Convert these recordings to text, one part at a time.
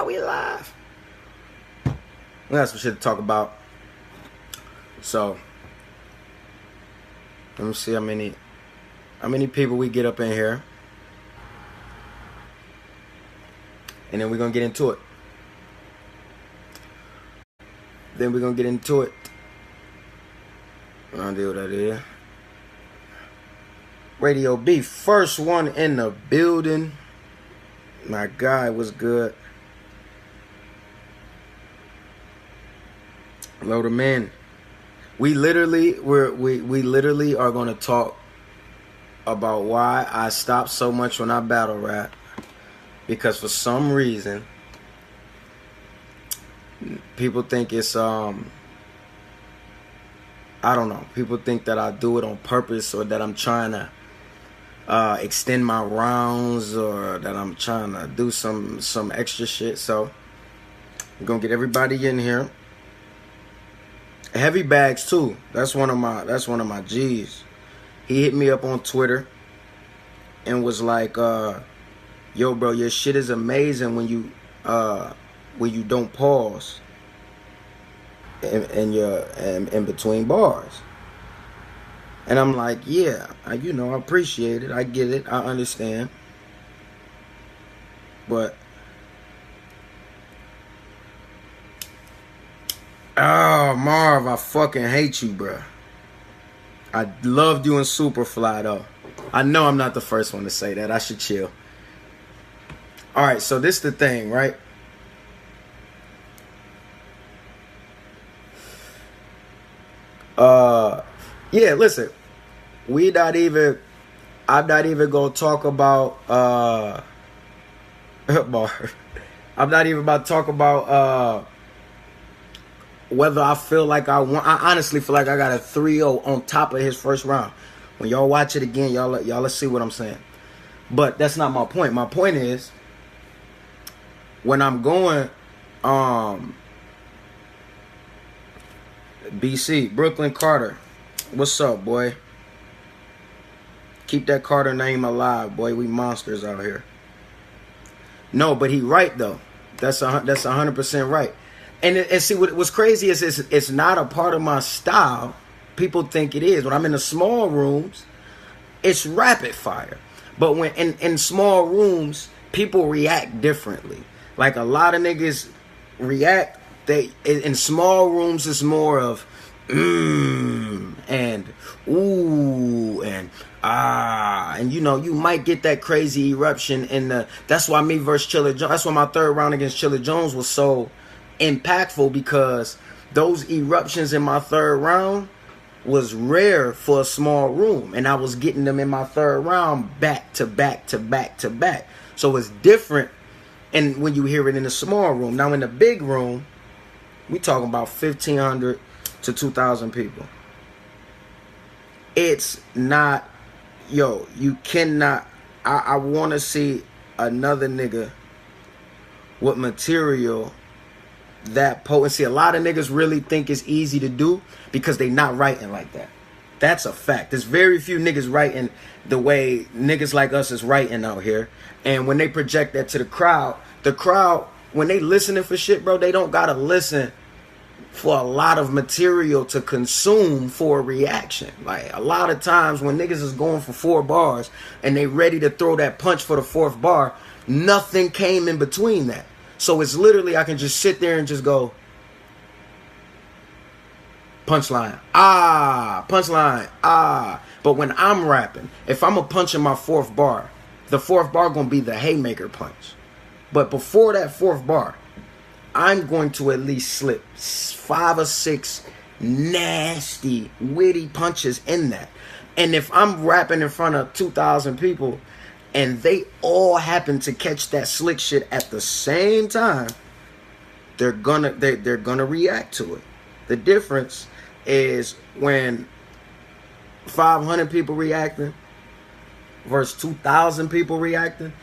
we live. We got some shit to talk about. So, let me see how many people we get up in here. And then we're going to get into it. I'll do what that is. Radio B, first one in the building. My guy was good. Load him in. We literally are gonna talk about why I stop so much when I battle rap. Because for some reason people think it's I don't know. People think that I do it on purpose, or that I'm trying to extend my rounds, or that I'm trying to do some extra shit. So we're gonna get everybody in here. Heavy Bags too. That's one of my G's. He hit me up on Twitter and was like, "Yo, bro, your shit is amazing when you don't pause in between bars." And I'm like, yeah, I appreciate it. I get it. I understand. But, oh, Marv, I fucking hate you, bro. I loved you in Superfly, though. I know I'm not the first one to say that. I should chill. All right, so this the thing, right? Yeah, listen. I'm not even gonna talk about I'm not even about to talk about whether I feel like I honestly feel like I got a 3-0 on top of his first round. When y'all watch it again, y'all see what I'm saying. But that's not my point. My point is, when I'm going BC, Brooklyn Carter, what's up, boy? Keep that Carter name alive, boy. We monsters out here. No, but he right though. That's 100% right. And see what's crazy is it's not a part of my style. People think it is. When I'm in the small rooms, it's rapid fire. But when in small rooms, people react differently. Like a lot of niggas react. They in small rooms it's more of and ooh and and you might get that crazy eruption in the. That's why me versus Chilla Jones. That's why my third round against Chilla Jones was so impactful, because those eruptions in my third round was rare for a small room, and I was getting them in my third round back to back to back to back. So it's different, and when you hear it in the small room. Now in the big room, we talking about 1,500 to 2,000 people. It's not, you cannot. I want to see another nigga with material that potency. A lot of niggas really think it's easy to do because they not writing like that. That's a fact. There's very few niggas writing the way niggas like us is writing out here. And when they project that to the crowd, when they listening for shit, bro, they don't gotta listen for a lot of material to consume for a reaction. Like a lot of times when niggas is going for 4 bars and they ready to throw that punch for the 4th bar, nothing came in between that. So it's literally, I can just sit there and just go punchline, punchline, But when I'm rapping, if I'm a punch in my 4th bar, the 4th bar gonna be the haymaker punch. But before that 4th bar, I'm going to at least slip 5 or 6 nasty, witty punches in that. And if I'm rapping in front of 2,000 people and they all happen to catch that slick shit at the same time, they're gonna react to it. The difference is when 500 people reacting versus 2,000 people reacting,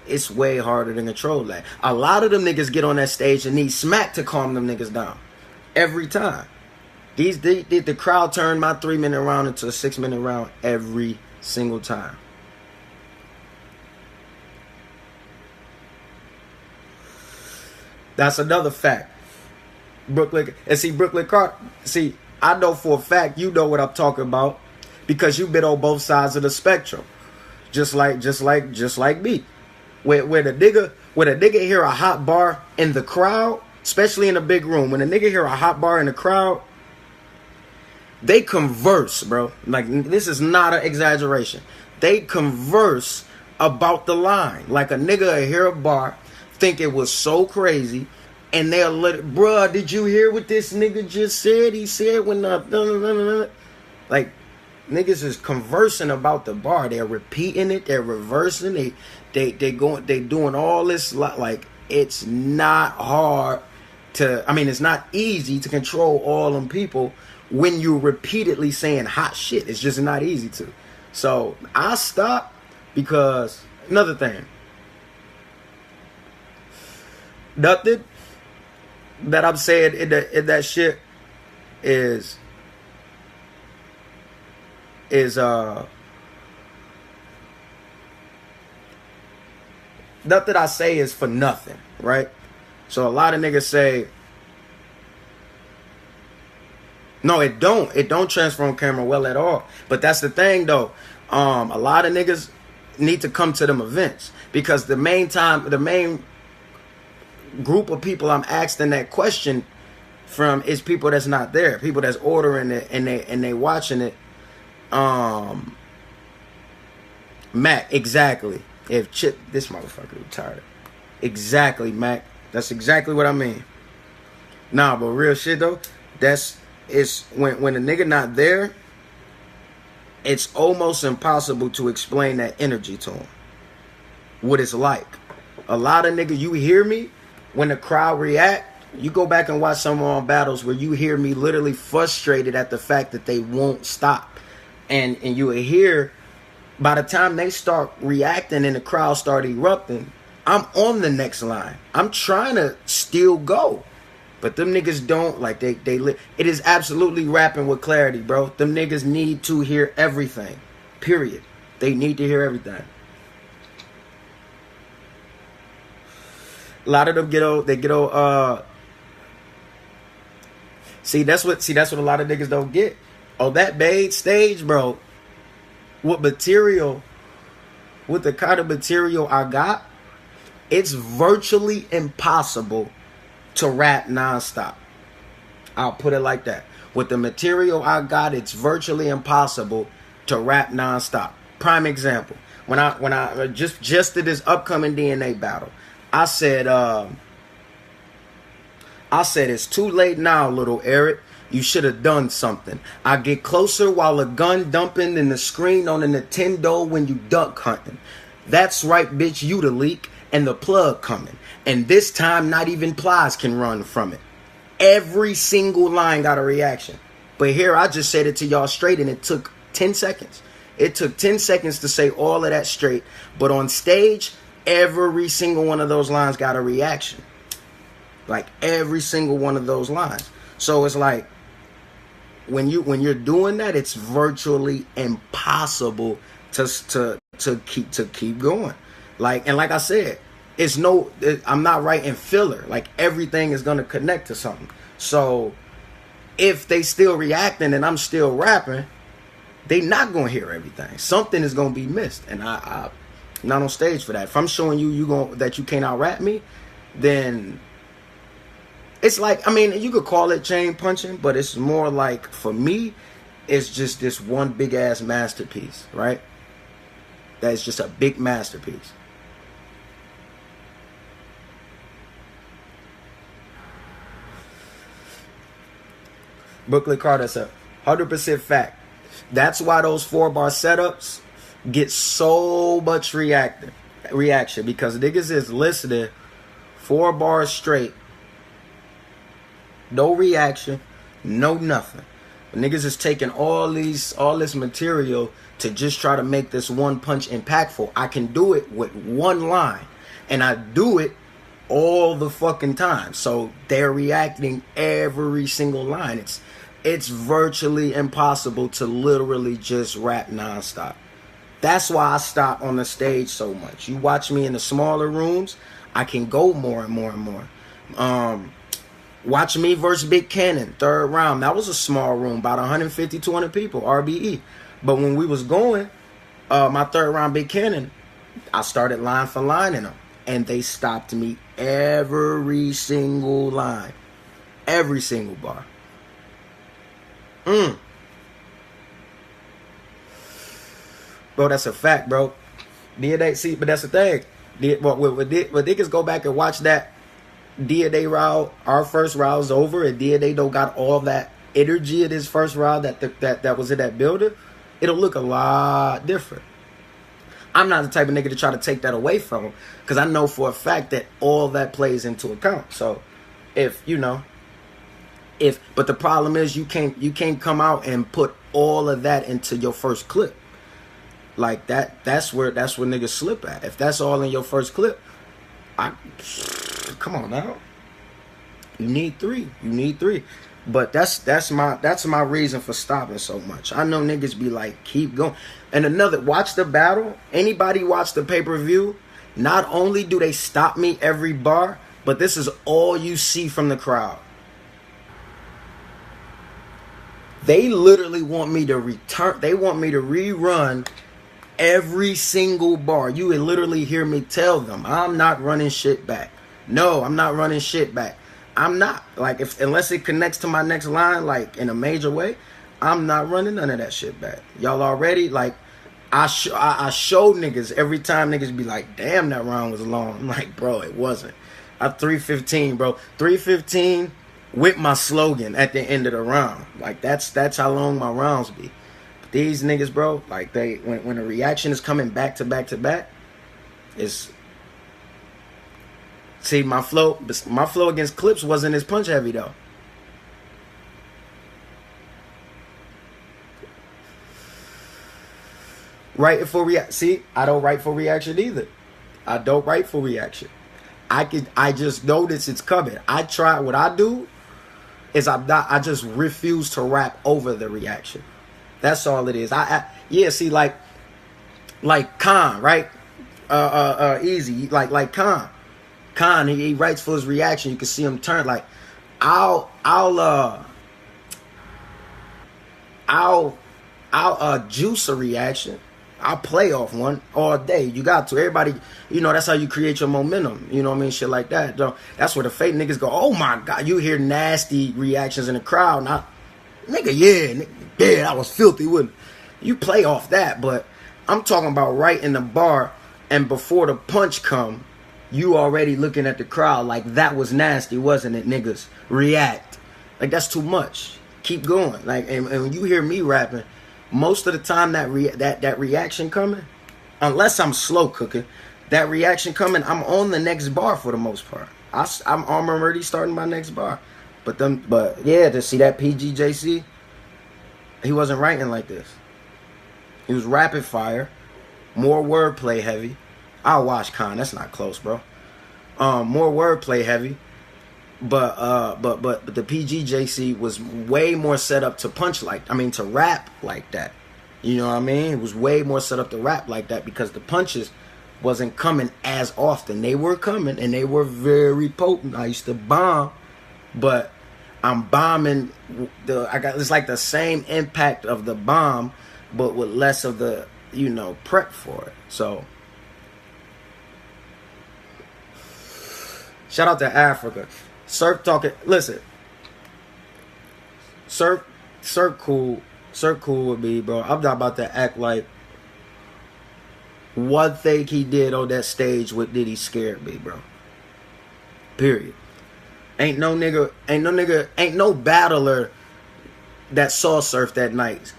it's way harder to control that. A lot of them niggas get on that stage and need smack to calm them niggas down. Every time. The crowd turned my 3-minute round into a 6-minute round every single time. That's another fact. Brooklyn Carter. See, I know for a fact you know what I'm talking about because you've been on both sides of the spectrum, just like me. Where the nigga hear a hot bar in the crowd, especially in a big room, when a nigga hear a hot bar in the crowd, they converse, bro. Like, this is not an exaggeration. They converse about the line. Like, a nigga will hear a bar, think it was so crazy, and they'll let it, bruh, did you hear what this nigga just said? He said when like, niggas is conversing about the bar. They're repeating it. They're reversing. They doing all this. Like, it's not hard to, I mean, it's not easy to control all them people when you're repeatedly saying hot shit. It's just not easy to. So I stopped because, another thing, nothing that I'm saying in that shit is nothing I say is for nothing, right? So a lot of niggas say, no, it don't transform camera well at all. But that's the thing though. A lot of niggas need to come to them events because the main group of people I'm asking that question from is people that's not there, people that's ordering it and they watching it. Mac, exactly. If Chip, this motherfucker retarded. Exactly, Mac. That's exactly what I mean. Nah, but real shit though, it's when a nigga not there, it's almost impossible to explain that energy to him. What it's like. A lot of niggas, you hear me when the crowd react. You go back and watch some on battles where you hear me literally frustrated at the fact that they won't stop. And you will hear, by the time they start reacting and the crowd start erupting, I'm on the next line. I'm trying to still go. But them niggas don't, like, it is absolutely rapping with clarity, bro. Them niggas need to hear everything. Period. They need to hear everything. A lot of them get old. See, that's what a lot of niggas don't get. Oh, that Bade stage, bro. With the kind of material I got, it's virtually impossible to rap nonstop. I'll put it like that. With the material I got, it's virtually impossible to rap nonstop. Prime example. When I just did this upcoming DNA battle, I said it's too late now, little Eric. You should have done something. I get closer while a gun dumping in the screen on a Nintendo when you duck hunting. That's right, bitch, you the leak and the plug coming. And this time, not even Plies can run from it. Every single line got a reaction. But here, I just said it to y'all straight and it took 10 seconds. It took 10 seconds to say all of that straight. But on stage, every single one of those lines got a reaction. Like, every single one of those lines. So it's like, when you're doing that, it's virtually impossible to keep going. Like I said, I'm not writing filler. Like, everything is gonna connect to something. So if they still reacting and I'm still rapping, they not gonna hear everything. Something is gonna be missed, and I'm not on stage for that. If I'm showing that you can't out rap me, then it's like, I mean, you could call it chain punching, but it's more like, for me, it's just this one big ass masterpiece, right? That's just a big masterpiece. Brooklyn Carter said, 100% fact. That's why those 4-bar setups get so much reaction, because niggas is listening 4 bars straight. No reaction, no nothing. Niggas is taking all this material to just try to make this one punch impactful. I can do it with one line, and I do it all the fucking time. So they're reacting every single line. It's virtually impossible to literally just rap nonstop. That's why I stop on the stage so much. You watch me in the smaller rooms, I can go more and more and more. Watch Me versus Big Cannon, third round. That was a small room, about 150, 200 people, RBE. But when we was going, my third round Big Cannon, I started line for line in them. And they stopped me every single line. Every single bar. Bro, that's a fact, bro. Did they see? But that's the thing. Did niggas go back and watch that? Did they round? Our first round's over, and did they don't got all that energy of this first round that was in that building? It'll look a lot different. I'm not the type of nigga to try to take that away from him, because I know for a fact that all that plays into account. So, but the problem is you can't come out and put all of that into your first clip. Like that's where niggas slip at. If that's all in your first clip, come on now. You need three. But that's my reason for stopping so much. I know niggas be like, keep going. And watch the battle. Anybody watch the pay-per-view, not only do they stop me every bar, but this is all you see from the crowd. They literally want me to return. They want me to rerun every single bar. You would literally hear me tell them, I'm not running shit back. No, I'm not running shit back. I'm not. Like, unless it connects to my next line, like, in a major way, I'm not running none of that shit back. Y'all already, like, I show niggas every time niggas be like, damn, that round was long. I'm like, bro, it wasn't. I 315, bro. 315 with my slogan at the end of the round. Like, that's how long my rounds be. But these niggas, bro, like, when a reaction is coming back to back to back, it's... See, my flow against Clips wasn't as punch heavy, though. Writing for react. See, I don't write for reaction either. I don't write for reaction. I just notice it's coming. What I do is I just refuse to rap over the reaction. That's all it is. See, like Khan, right? Easy, like Khan. Khan, he writes for his reaction. You can see him turn. Like, I'll juice a reaction. I'll play off one all day. You got to. Everybody, that's how you create your momentum. You know what I mean? Shit like that. That's where the fake niggas go, oh my God. You hear nasty reactions in the crowd. Now, nigga, yeah, that was filthy, wouldn't it? You play off that, but I'm talking about right in the bar, and before the punch come, you already looking at the crowd like that was nasty, wasn't it, niggas? React. Like, that's too much. Keep going. Like, and when you hear me rapping, most of the time that reaction coming, unless I'm slow cooking, that reaction coming, I'm on the next bar for the most part. I'm already starting my next bar. But yeah, to see that PGJC, he wasn't writing like this. He was rapid fire, more wordplay heavy. I'll watch Khan. That's not close, bro. More wordplay heavy, but the PGJC was way more set up to to rap like that. You know what I mean? It was way more set up to rap like that because the punches wasn't coming as often. They were coming and they were very potent. I used to bomb, but I'm bombing. It's like the same impact of the bomb, but with less of the prep for it. So. Shout out to Africa. Surf talking. Listen. Surf cool. Surf cool with me, bro. I'm not about to act like one thing he did on that stage with Diddy scared me, bro. Period. Ain't no battler that saw Surf that night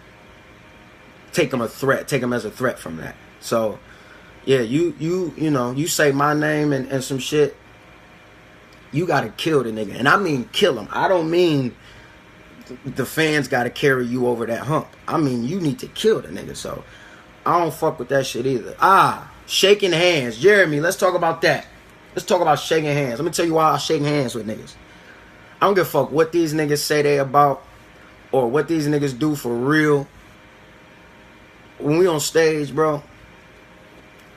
take him as a threat from that. So, yeah, you say my name and some shit, you gotta kill the nigga. And I mean kill him. I don't mean the fans gotta carry you over that hump. I mean you need to kill the nigga. So I don't fuck with that shit either. Shaking hands. Jeremy, let's talk about that. Let's talk about shaking hands. Let me tell you why I shake hands with niggas. I don't give a fuck what these niggas say they about or what these niggas do for real. When we on stage, bro,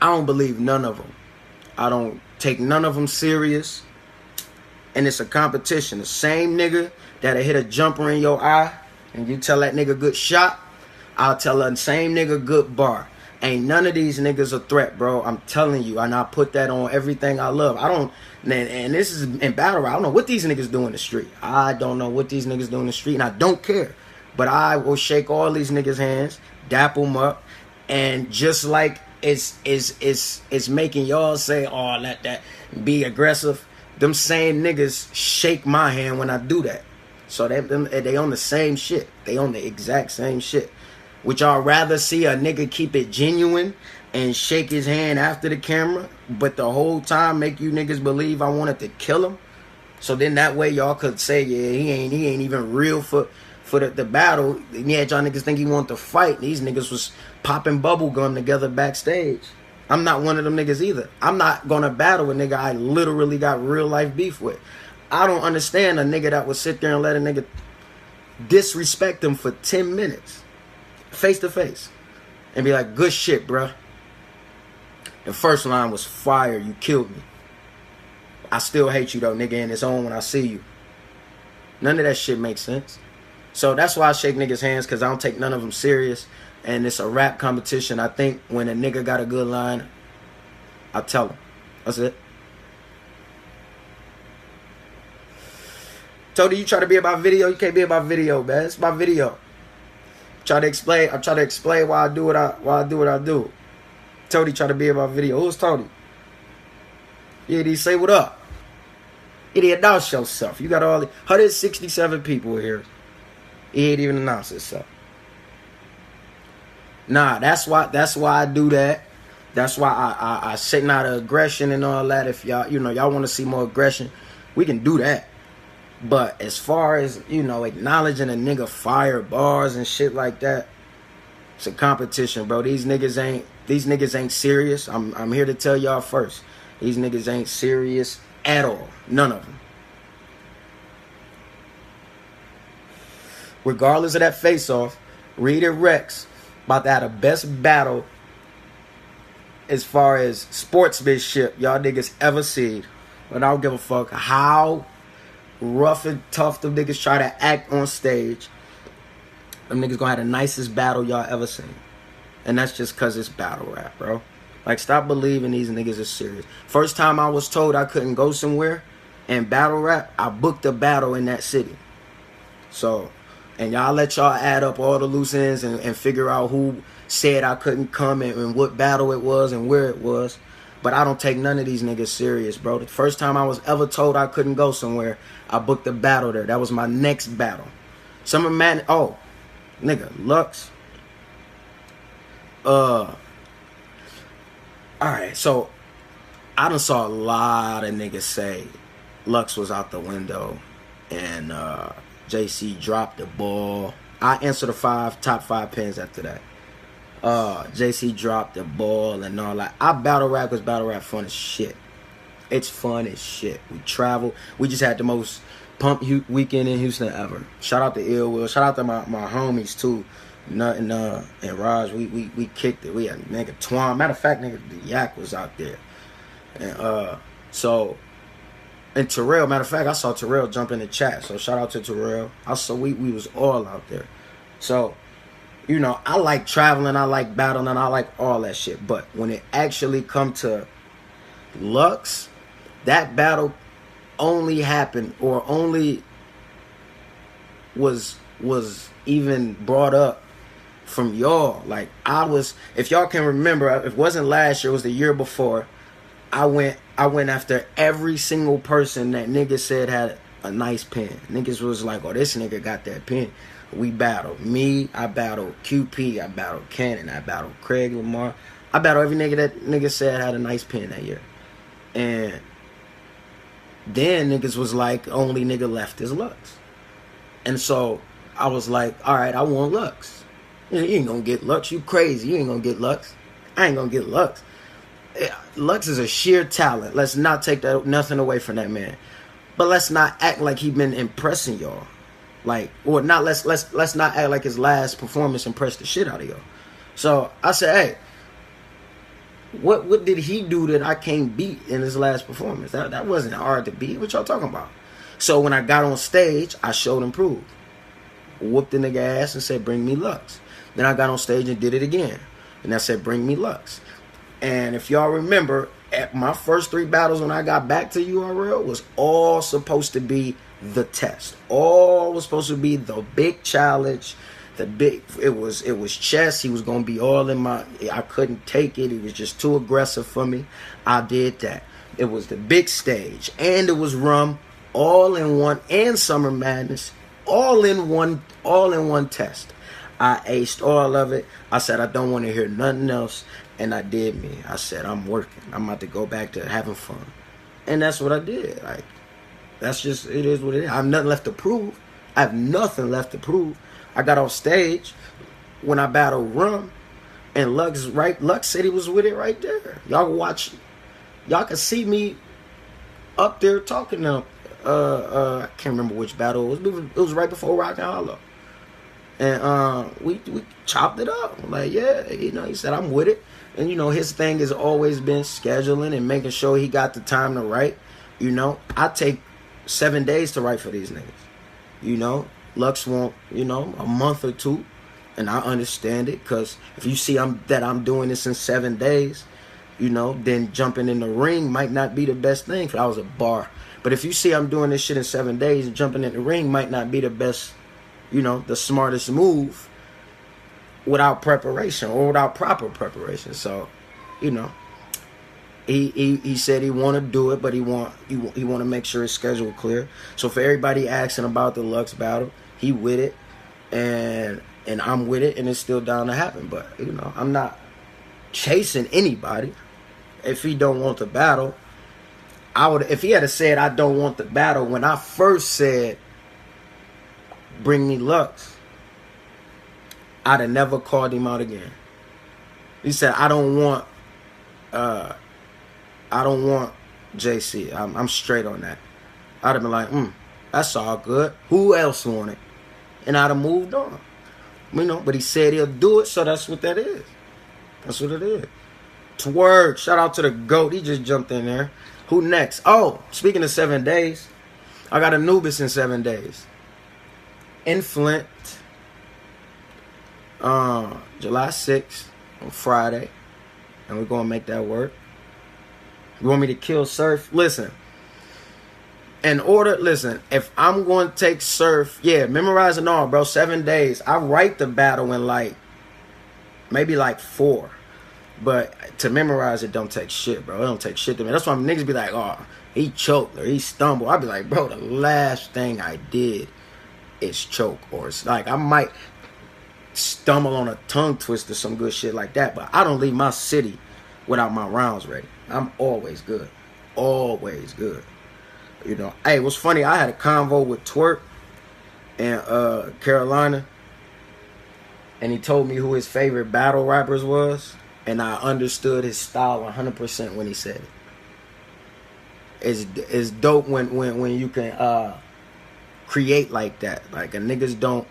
I don't believe none of them. I don't take none of them serious. And it's a competition. The same nigga that'll hit a jumper in your eye and you tell that nigga good shot, I'll tell the same nigga good bar. Ain't none of these niggas a threat, bro. I'm telling you. And I put that on everything I love. I don't, and this is in battle rap. I don't know what these niggas do in the street. I don't know what these niggas do in the street, and I don't care. But I will shake all these niggas' hands, dap them up, and just like it's making y'all say, oh, let that be aggressive. Them same niggas shake my hand when I do that. So they on the same shit. They on the exact same shit. Would y'all rather see a nigga keep it genuine and shake his hand after the camera, but the whole time make you niggas believe I wanted to kill him? So then that way y'all could say, yeah, he ain't even real for the battle. Yeah, y'all niggas think he want to fight. These niggas was popping bubble gum together backstage. I'm not one of them niggas either. I'm not gonna battle a nigga I literally got real life beef with. I don't understand a nigga that would sit there and let a nigga disrespect him for 10 minutes. Face to face. And be like, good shit, bruh. The first line was fire. You killed me. I still hate you though, nigga, and it's on when I see you. None of that shit makes sense. So that's why I shake niggas' hands, because I don't take none of them serious. And it's a rap competition. I think when a nigga got a good line, I tell him. That's it. Told you try to be about video, you can't be about video, man. It's about video. I try to explain why I do what I do. Tony try to be about video. Who's Tony? Yeah, he say what up. He announce yourself. You got all the 167 people here. He ain't even announced himself. Nah, that's why I do that. That's why I sitting out of aggression and all that. If y'all want to see more aggression, we can do that. But as far as, acknowledging a nigga fire bars and shit like that, it's a competition, bro. These niggas ain't serious. I'm here to tell y'all first. These niggas ain't serious at all. None of them. Regardless of that face-off, Reed and Rex about to have the best battle as far as sportsmanship y'all niggas ever seen. But I don't give a fuck how rough and tough them niggas try to act on stage. Them niggas gonna have the nicest battle y'all ever seen. And that's just cause it's battle rap, bro. Like, stop believing these niggas are serious. First time I was told I couldn't go somewhere and battle rap, I booked a battle in that city. So, and y'all let y'all add up all the loose ends and figure out who said I couldn't come and what battle it was and where it was. But I don't take none of these niggas serious, bro. The first time I was ever told I couldn't go somewhere, I booked a battle there. That was my next battle. Nigga, Lux. Alright, so I done saw a lot of niggas say Lux was out the window and JC dropped the ball. I answered the top five pins after that. JC dropped the ball and all that. Our battle rap was battle rap fun as shit. It's fun as shit. We travel. We just had the most pump weekend in Houston ever. Shout out to Ill Will. Shout out to my homies too. Nothing and Raj. We kicked it. We had nigga Twan. Matter of fact, nigga the Yak was out there. And and Terrell. Matter of fact, I saw Terrell jump in the chat. So shout out to Terrell. We was all out there. So, I like traveling, I like battling, I like all that shit. But when it actually come to Lux, that battle only happened or only was even brought up from y'all. Like, if y'all can remember, if it wasn't last year, it was the year before, I went after every single person that niggas said had a nice pen. Niggas was like, oh, this nigga got that pen. We battled me, I battled QP, I battled Cannon, I battled Craig Lamar. I battled every nigga that nigga said had a nice pen that year. And then niggas was like, only nigga left is Lux. And so I was like, alright, I want Lux. You ain't gonna get Lux, you crazy, you ain't gonna get Lux. I ain't gonna get Lux. Lux is a sheer talent. Let's not take nothing away from that man. But let's not act like he been impressing y'all. Like, or not, let's not act like his last performance impressed the shit out of y'all. So I said, hey, What did he do that I can't beat in his last performance? That wasn't hard to beat. What y'all talking about? So when I got on stage, I showed and proved. Whooped the nigga ass and said, bring me Lux. Then I got on stage and did it again. And I said, bring me Lux. And if y'all remember, at my first 3 battles when I got back to URL was all supposed to be the test. All was supposed to be the big challenge. It was chess. He was gonna be all in my. I couldn't take it. He was just too aggressive for me. I did that. It was the big stage, and it was Rum, all in one, and Summer Madness, all in one test. I aced all of it. I said I don't want to hear nothing else, and I did me. I said I'm working. I'm about to go back to having fun, and that's what I did. Like that's just it is what it is. I have nothing left to prove. I have nothing left to prove. I got off stage when I battled Rum, and Lux said he was with it right there. Y'all can watch. Y'all can see me up there talking to I can't remember which battle it was. It was right before Rock and Hollow. And we chopped it up. I'm like, yeah, he said I'm with it. And his thing has always been scheduling and making sure he got the time to write. I take 7 days to write for these niggas. Lux want, a month or 2. And I understand it, because if you see that I'm doing this in 7 days, then jumping in the ring might not be the best thing. If I was a bar. But if you see I'm doing this shit in 7 days, and jumping in the ring might not be the best, the smartest move without preparation or without proper preparation. So, he said he want to do it, but he want to make sure his schedule clear. So for everybody asking about the Lux battle, he with it, and I'm with it, and it's still down to happen. But I'm not chasing anybody. If he don't want the battle, I would. If he had said I don't want the battle when I first said bring me Lux, I'd have never called him out again. He said I don't want JC. I'm straight on that. I'd have been like, that's all good. Who else want it? And I'd have moved on. But he said he'll do it, so that's what that is. That's what it is. Twerk. Shout out to the GOAT. He just jumped in there. Who next? Oh, speaking of 7 days, I got Anubis in 7 days. In Flint. July 6th on Friday. And we're going to make that work. You want me to kill Surf? Listen. If I'm going to take Surf, memorize and all, bro. 7 days. I write the battle in maybe 4. But to memorize it don't take shit, bro. It don't take shit to me. That's why niggas be like, oh, he choked or he stumbled. I'd be like, bro, the last thing I did is choke. Or it's like I might stumble on a tongue twist or some good shit like that. But I don't leave my city without my rounds ready. I'm always good. Always good. Hey, what's funny, I had a convo with Twerk in Carolina, and he told me who his favorite battle rappers was, and I understood his style 100% when he said it. It's dope when you can create like that. Like niggas don't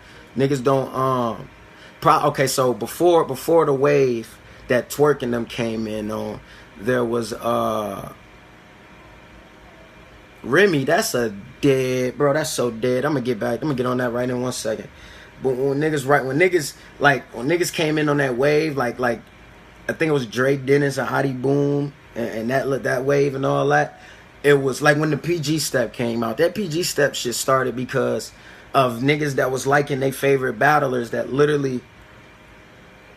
okay, so before the wave that Twerk and them came in on, there was Remy. That's a dead, bro. That's so dead. I'm gonna get on that right in 1 second. But when niggas came in on that wave, like I think it was Drake Dennis and Hottie Boom and that wave and all that. It was like when the PG Step came out. That PG Step shit started because of niggas that was liking their favorite battlers that literally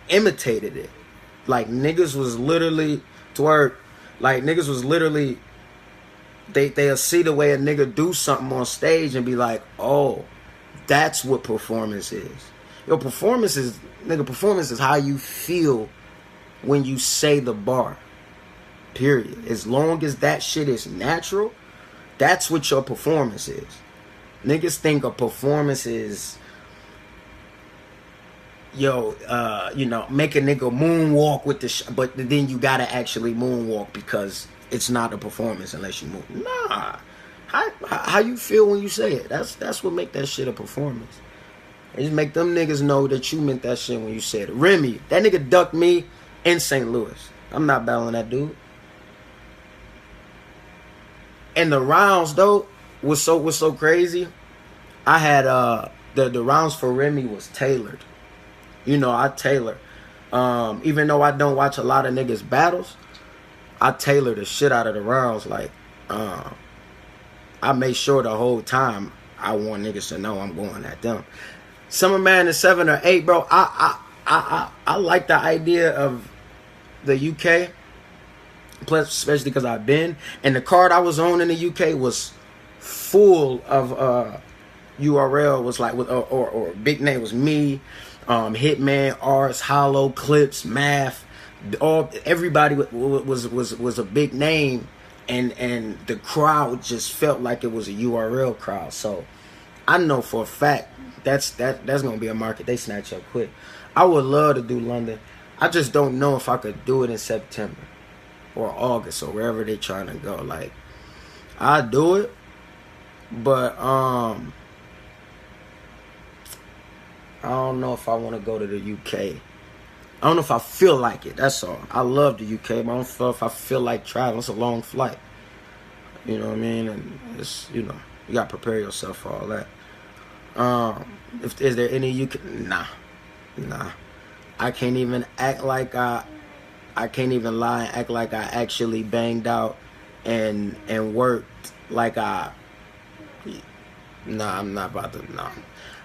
imitated it. Like niggas was literally Twerk. Like niggas was literally they'll see the way a nigga do something on stage and be like, oh, that's what performance is. Performance is how you feel when you say the bar. Period. As long as that shit is natural, that's what your performance is. Niggas think a performance is make a nigga moonwalk with the but then you gotta actually moonwalk because it's not a performance unless you move. Nah. How you feel when you say it? That's what make that shit a performance. It just make them niggas know that you meant that shit when you said it. Remy, that nigga ducked me in St. Louis. I'm not battling that dude. And the rounds though was so crazy. I had the rounds for Remy was tailored. You know, I tailor. Even though I don't watch a lot of niggas battles, I tailor the shit out of the rounds. Like, I made sure the whole time I want niggas to know I'm going at them. Summer Madness 7 or 8, bro. I like the idea of the UK, plus especially because I've been, and the card I was on in the UK was full of URL was like with or big name was me, Hitman, Ars, Hollow, Clips, Math, everybody was a big name, and the crowd just felt like it was a URL crowd. So I know for a fact that's gonna be a market they snatch up quick. I would love to do London. I just don't know if I could do it in September or August or wherever they trying to go. Like, I do it, but I don't know if I want to go to the UK. I don't know if I feel like it. That's all. I love the UK, but I don't feel if I feel like traveling. It's a long flight. You know what I mean? And it's, you know, you got to prepare yourself for all that. Is there any UK? Nah. I can't even act like I can't even lie and act like I actually banged out and worked like I'm not about to. No,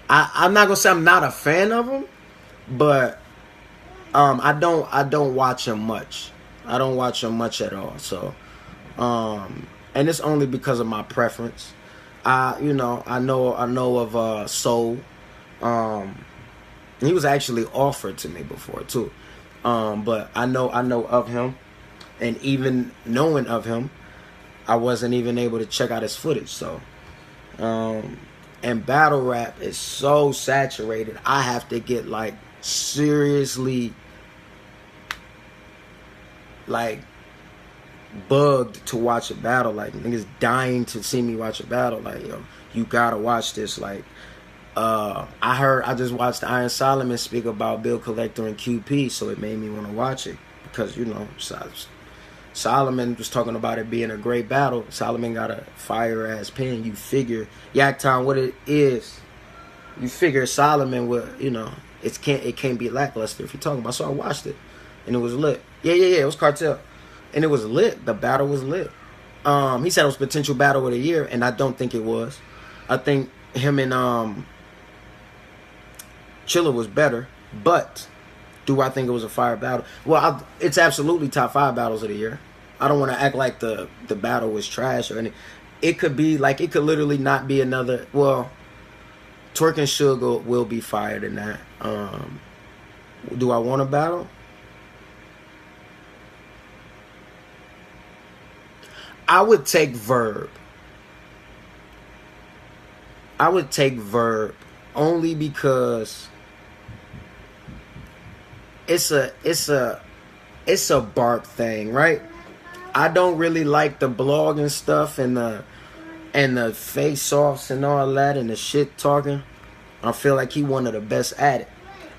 I'm not gonna say I'm not a fan of them, but I don't watch them much. I don't watch them much at all. So, and it's only because of my preference. I know of Soul. He was actually offered to me before too, but I know of him, and even knowing of him, I wasn't even able to check out his footage. So, and battle rap is so saturated. I have to get like seriously like bugged to watch a battle. Like, niggas dying to see me watch a battle. Like, yo, you gotta watch this. Like, I just watched Iron Solomon speak about Bill Collector and QP, so it made me want to watch it because, you know, Solomon was talking about it being a great battle. Solomon got a fire ass pen. You figure Yak Town what it is. You figure Solomon would, you know, it can't be lackluster if you're talking about. So I watched it, and it was lit. Yeah. It was Cartel, and it was lit. The battle was lit. He said it was potential battle of the year, and I don't think it was. I think him and Chilla was better, but do I think it was a fire battle? Well, it's absolutely top 5 battles of the year. I don't want to act like the battle was trash or anything. It could be like, it could literally not be another. Well, Twerk and Sugar will be fired in that. Do I want a battle? I would take Verb. Only because it's a Bark thing, right? I don't really like the blog and stuff and the face-offs and all that and the shit talking. I feel like he one of the best at it.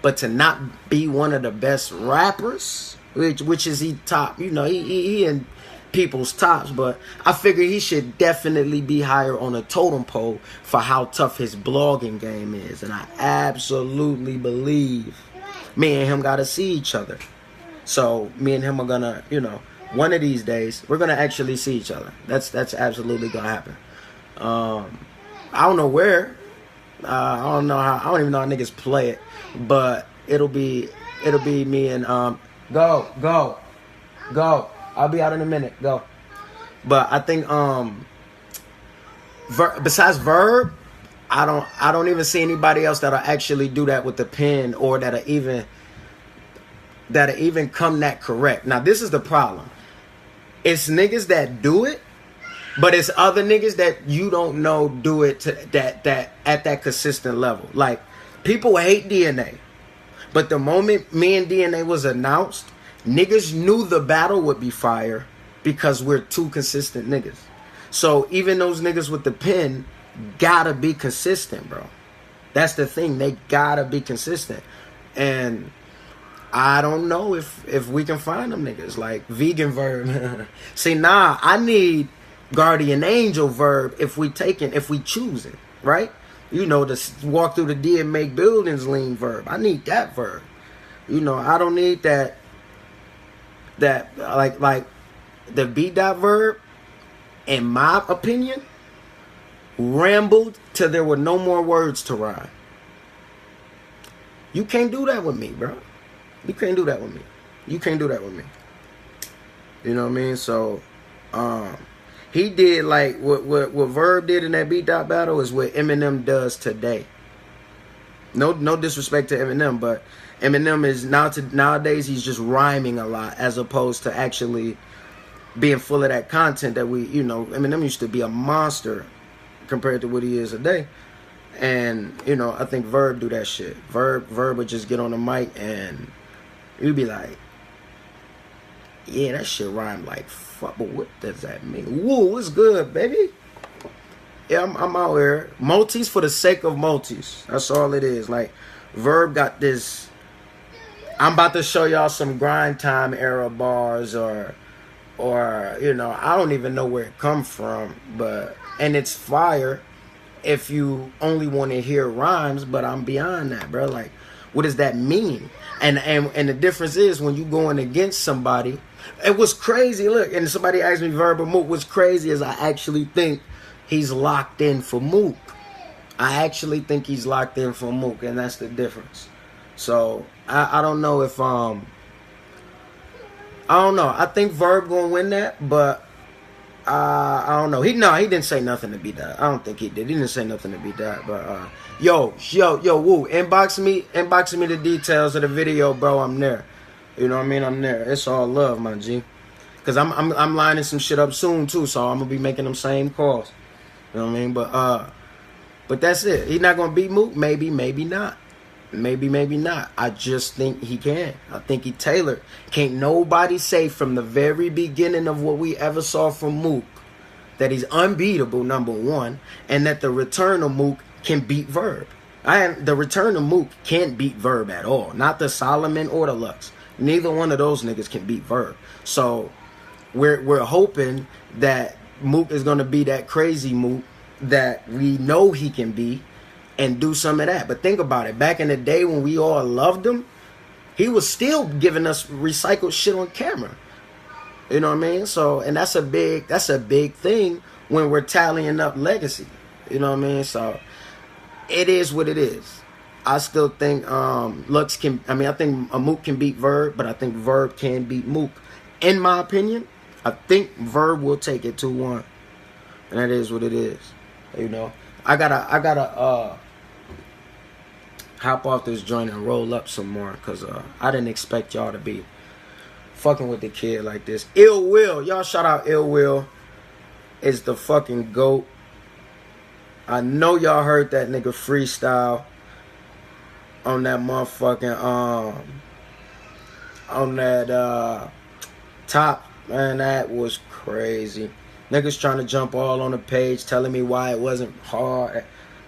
But to not be one of the best rappers, which is he top, you know, he in people's tops, but I figure he should definitely be higher on a totem pole for how tough his blogging game is. And I absolutely believe me and him gotta see each other. So me and him are gonna, you know, one of these days we're gonna actually see each other. That's absolutely gonna happen. I don't know where. I don't know how. I don't even know how niggas play it, but it'll be me and go. I'll be out in a minute. Go. But I think besides Verb, I don't even see anybody else that'll actually do that with the pen or that'll even come that correct. Now this is the problem. It's niggas that do it, but it's other niggas that you don't know do it to that at that consistent level. Like, people hate DNA, but the moment me and DNA was announced, niggas knew the battle would be fire because we're two consistent niggas. So even those niggas with the pen gotta be consistent, bro. That's the thing. They gotta be consistent. And I don't know if we can find them niggas like vegan Verb. See, nah, I need guardian angel Verb if we choose it, right? You know, to walk through the D and make buildings lean Verb. I need that Verb. You know, I don't need that like the B dot Verb, in my opinion, rambled till there were no more words to rhyme. You can't do that with me, bro. You can't do that with me. You can't do that with me. You know what I mean? So, he did like what Verb did in that beat dot battle is what Eminem does today. No disrespect to Eminem, but Eminem is nowadays he's just rhyming a lot as opposed to actually being full of that content that we, you know, Eminem used to be a monster compared to what he is today. And, you know, I think Verb do that shit. Verb would just get on the mic and you'd be like, yeah, that shit rhymed like fuck, but what does that mean? Woo, what's good, baby? Yeah, I'm out here. Multis for the sake of multis. That's all it is. Like, Verb got this. I'm about to show y'all some grind time era bars or you know, I don't even know where it come from, and it's fire if you only want to hear rhymes, but I'm beyond that, bro. Like, what does that mean? And the difference is when you going against somebody. It was crazy. Look, and somebody asked me Verb or Mook. What's crazy is I actually think he's locked in for Mook. I actually think he's locked in for Mook, and that's the difference. So I don't know if I don't know. I think Verb gonna win that, but I don't know. He didn't say nothing to beat that. I don't think he did. He didn't say nothing to beat that. But yo, woo, inbox me the details of the video, bro. I'm there. You know what I mean? I'm there. It's all love, my G. Cause I'm lining some shit up soon too, so I'm gonna be making them same calls. You know what I mean? But that's it. He's not gonna beat Mook. Maybe not. Maybe not. I just think he can. I think he tailored. Can't nobody say from the very beginning of what we ever saw from Mook that he's unbeatable, number one, and that the return of Mook can beat Verb. The return of Mook can't beat Verb at all. Not the Solomon or the Lux. Neither one of those niggas can beat Verb. So we're hoping that Mook is gonna be that crazy Mook that we know he can be and do some of that. But think about it. Back in the day when we all loved him, he was still giving us recycled shit on camera. You know what I mean? So, and that's a big thing when we're tallying up legacy. You know what I mean? So it is what it is. I still think Lux can. I mean, I think Mook can beat Verb, but I think Verb can beat Mook. In my opinion, I think Verb will take it 2-1, and that is what it is. You know, I gotta hop off this joint and roll up some more because I didn't expect y'all to be fucking with the kid like this. Ill Will, y'all shout out Ill Will. Is the fucking GOAT. I know y'all heard that nigga freestyle on that motherfucking on that top, man. That was crazy. Niggas trying to jump all on the page telling me why it wasn't hard.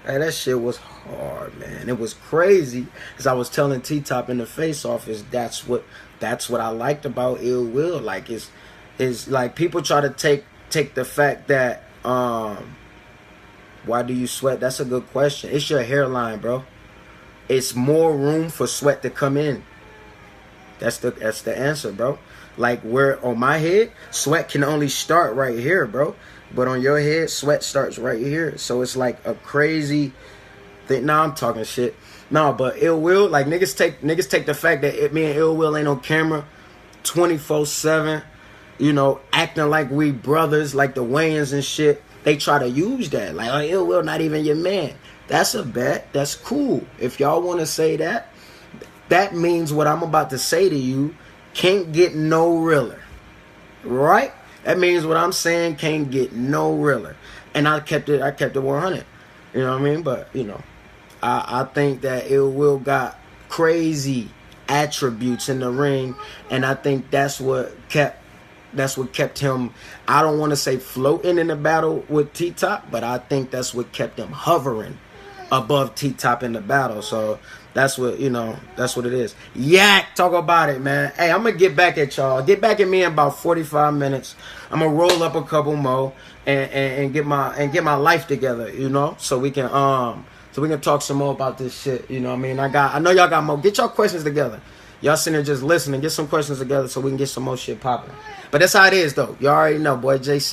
Hey, that shit was hard, man. It was crazy because I was telling T-Top in the face-off is that's what I liked about Ill Will. Like is like people try to take the fact that why do you sweat? That's a good question. It's your hairline, bro. It's more room for sweat to come in. That's the answer, bro. Like where on my head, sweat can only start right here, bro. But on your head, sweat starts right here. So it's like a crazy thing. Nah, I'm talking shit. No, but Ill Will, like niggas take the fact that me and Ill Will ain't on camera 24/7, you know, acting like we brothers, like the Wayans and shit. They try to use that. Like, oh, Ill Will not even your man. That's a bet. That's cool. If y'all want to say that, that means what I'm about to say to you can't get no realer. Right? That means what I'm saying can't get no realer. And I kept it 100. You know what I mean? But, you know, I think that Ill Will got crazy attributes in the ring, and I think that's what kept him, I don't want to say floating in the battle with T-Top, but I think that's what kept him hovering above T-Top in the battle. So That's what, that's what it is. Yak, talk about it, man. Hey, I'm gonna get back at y'all. Get back at me in about 45 minutes. I'm gonna roll up a couple more and get my life together, so we can talk some more about this shit. You know what I mean? I know y'all got more. Get y'all questions together. Y'all sitting there just listening. Get some questions together so we can get some more shit popping. But that's how it is, though. Y'all already know, boy. JC.